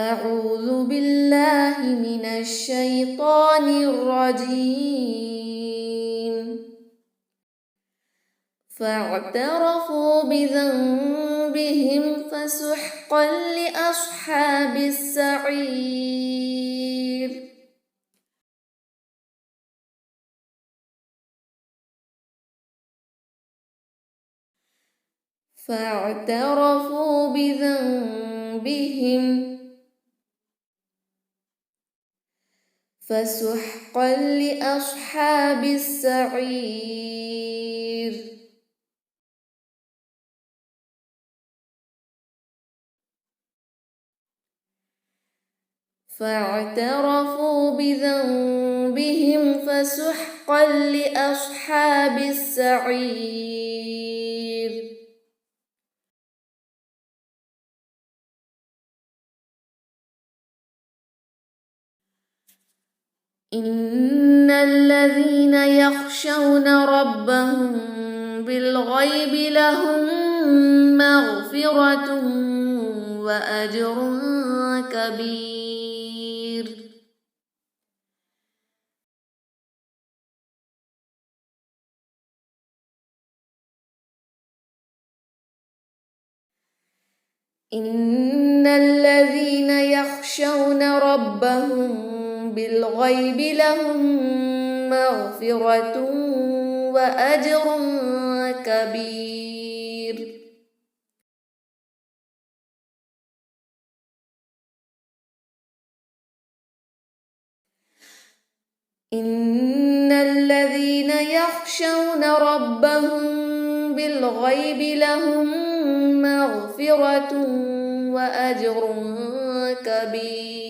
أعوذ بالله من الشيطان الرجيم. فاعترفوا بذنبهم فسحقا لأصحاب السعير. فاعترفوا بذنبهم فسحقا لأصحاب السعير. فاعترفوا بذنبهم فسحقا لأصحاب السعير. إن الذين يخشون ربهم بالغيب لهم مغفرة وأجر كبير. إن الذين يخشون ربهم بالغيب لهم مغفرة وأجر كبير. إن الذين يخشون ربهم بالغيب لهم مغفرة وأجر كبير.